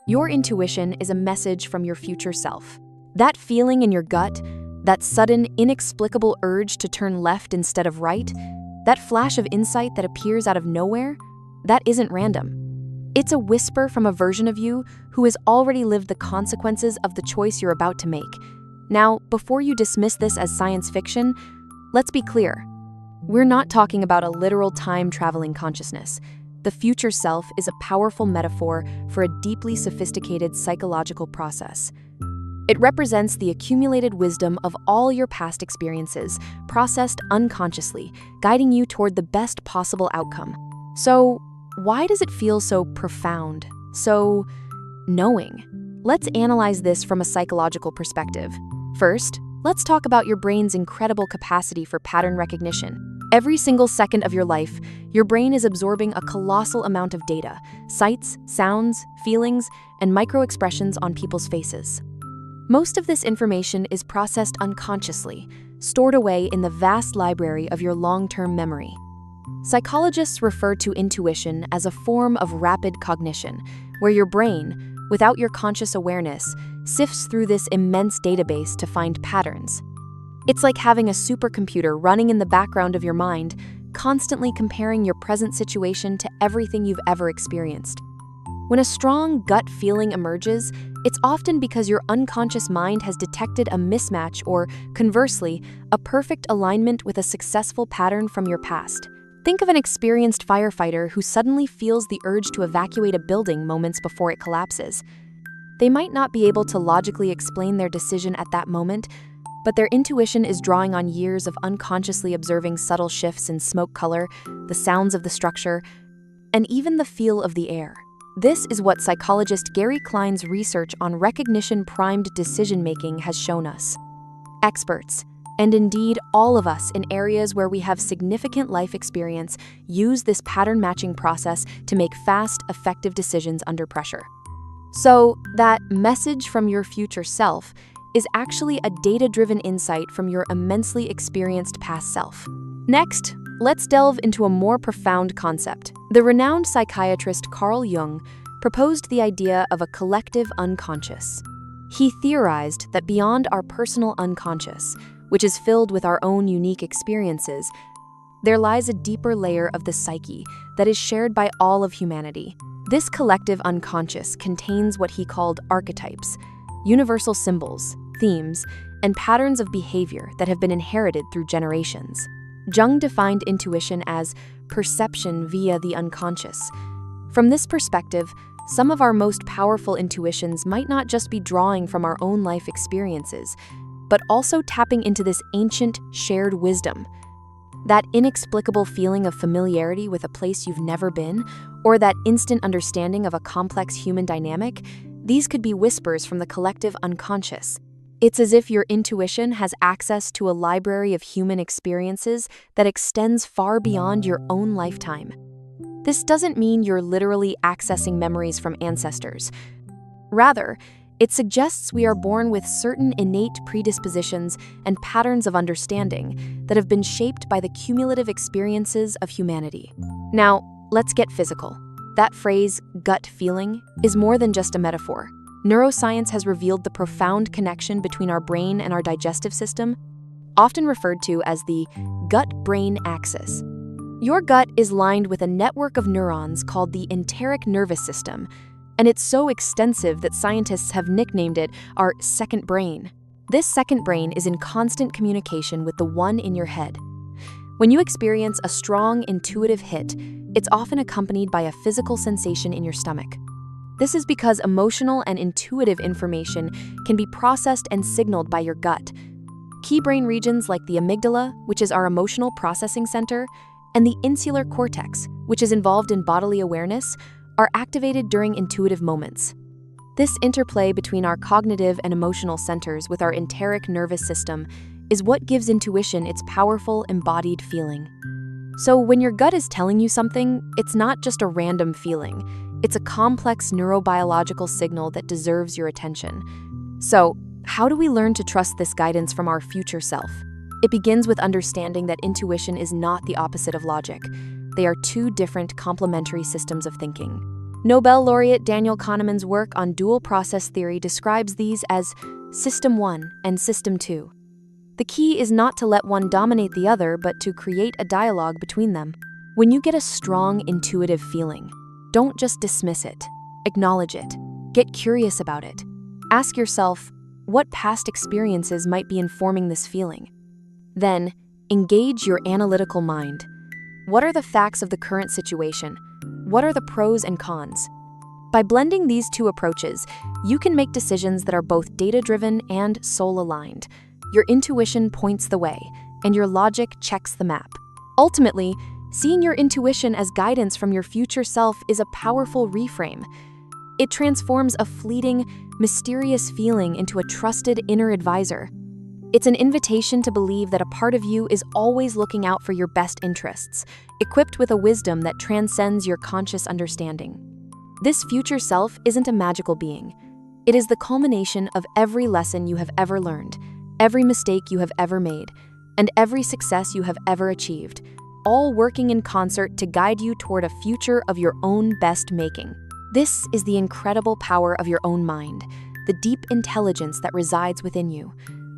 Your intuition is a message from your future self. That feeling in your gut, that sudden, inexplicable urge to turn left instead of right, that flash of insight that appears out of nowhere, that isn't random. It's a whisper from a version of you who has already lived the consequences of the choice you're about to make. Now, before you dismiss this as science fiction, let's be clear. We're not talking about a literal time-traveling consciousness. The future self is a powerful metaphor for a deeply sophisticated psychological process. It represents the accumulated wisdom of all your past experiences, processed unconsciously, guiding you toward the best possible outcome. So, why does it feel so profound, so knowing? Let's analyze this from a psychological perspective. First, let's talk about your brain's incredible capacity for pattern recognition. Every single second of your life, your brain is absorbing a colossal amount of data, sights, sounds, feelings, and micro-expressions on people's faces. Most of this information is processed unconsciously, stored away in the vast library of your long-term memory. Psychologists refer to intuition as a form of rapid cognition, where your brain, without your conscious awareness, sifts through this immense database to find patterns. It's like having a supercomputer running in the background of your mind, constantly comparing your present situation to everything you've ever experienced. When a strong gut feeling emerges, it's often because your unconscious mind has detected a mismatch or, conversely, a perfect alignment with a successful pattern from your past. Think of an experienced firefighter who suddenly feels the urge to evacuate a building moments before it collapses. They might not be able to logically explain their decision at that moment, but their intuition is drawing on years of unconsciously observing subtle shifts in smoke color, the sounds of the structure, and even the feel of the air. This is what psychologist Gary Klein's research on recognition-primed decision-making has shown us. Experts, and indeed all of us in areas where we have significant life experience, use this pattern-matching process to make fast, effective decisions under pressure. So, that message from your future self is actually a data-driven insight from your immensely experienced past self. Next, let's delve into a more profound concept. The renowned psychiatrist Carl Jung proposed the idea of a collective unconscious. He theorized that beyond our personal unconscious, which is filled with our own unique experiences, there lies a deeper layer of the psyche that is shared by all of humanity. This collective unconscious contains what he called archetypes, universal symbols, themes, and patterns of behavior that have been inherited through generations. Jung defined intuition as perception via the unconscious. From this perspective, some of our most powerful intuitions might not just be drawing from our own life experiences, but also tapping into this ancient, shared wisdom. That inexplicable feeling of familiarity with a place you've never been, or that instant understanding of a complex human dynamic, these could be whispers from the collective unconscious. It's as if your intuition has access to a library of human experiences that extends far beyond your own lifetime. This doesn't mean you're literally accessing memories from ancestors. Rather, it suggests we are born with certain innate predispositions and patterns of understanding that have been shaped by the cumulative experiences of humanity. Now, let's get physical. That phrase, gut feeling, is more than just a metaphor. Neuroscience has revealed the profound connection between our brain and our digestive system, often referred to as the gut-brain axis. Your gut is lined with a network of neurons called the enteric nervous system, and it's so extensive that scientists have nicknamed it our second brain. This second brain is in constant communication with the one in your head. When you experience a strong intuitive hit, it's often accompanied by a physical sensation in your stomach. This is because emotional and intuitive information can be processed and signaled by your gut. Key brain regions like the amygdala, which is our emotional processing center, and the insular cortex, which is involved in bodily awareness, are activated during intuitive moments. This interplay between our cognitive and emotional centers with our enteric nervous system is what gives intuition its powerful, embodied feeling. So when your gut is telling you something, it's not just a random feeling. It's a complex neurobiological signal that deserves your attention. So, how do we learn to trust this guidance from our future self? It begins with understanding that intuition is not the opposite of logic. They are two different complementary systems of thinking. Nobel laureate Daniel Kahneman's work on dual process theory describes these as System 1 and System 2. The key is not to let one dominate the other, but to create a dialogue between them. When you get a strong, intuitive feeling, don't just dismiss it. Acknowledge it. Get curious about it. Ask yourself, what past experiences might be informing this feeling? Then, engage your analytical mind. What are the facts of the current situation? What are the pros and cons? By blending these two approaches, you can make decisions that are both data-driven and soul-aligned. Your intuition points the way, and your logic checks the map. Ultimately, seeing your intuition as guidance from your future self is a powerful reframe. It transforms a fleeting, mysterious feeling into a trusted inner advisor. It's an invitation to believe that a part of you is always looking out for your best interests, equipped with a wisdom that transcends your conscious understanding. This future self isn't a magical being. It is the culmination of every lesson you have ever learned, every mistake you have ever made, and every success you have ever achieved, all working in concert to guide you toward a future of your own best making. This is the incredible power of your own mind, the deep intelligence that resides within you.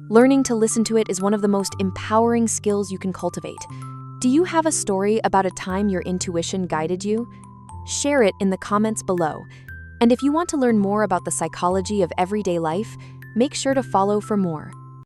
Learning to listen to it is one of the most empowering skills you can cultivate. Do you have a story about a time your intuition guided you? Share it in the comments below. And if you want to learn more about the psychology of everyday life, make sure to follow for more.